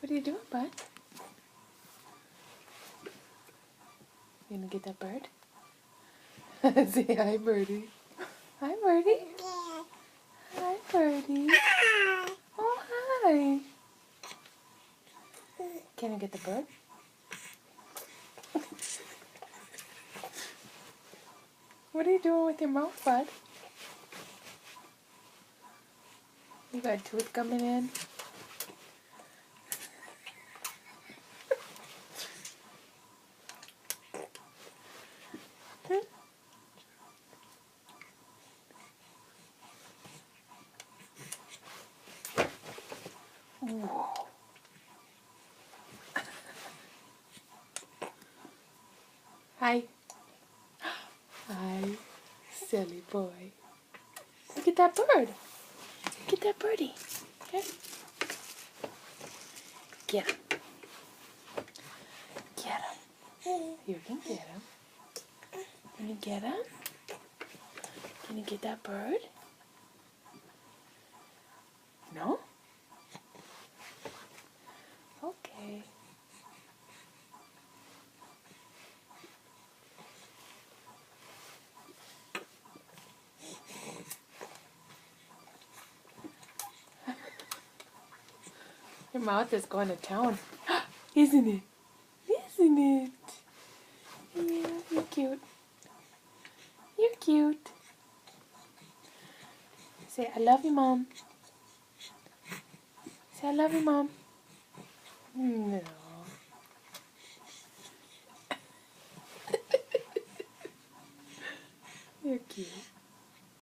What are you doing, bud? You gonna get that bird? Say hi, birdie. Hi, birdie. Hi, birdie. Oh, hi. Can I get the bird? What are you doing with your mouth, bud? You got a tooth coming in? Ooh. Hi. Hi, silly boy. Look at that bird. Get that birdie. Okay. Get him. Get him. You can get him. Can you get him? Can you get that bird? No? Okay. Your mouth is going to town. Isn't it? Isn't it? Yeah, you're cute. You're cute. Say, I love you, Mom. Say, I love you, Mom. No. You're cute.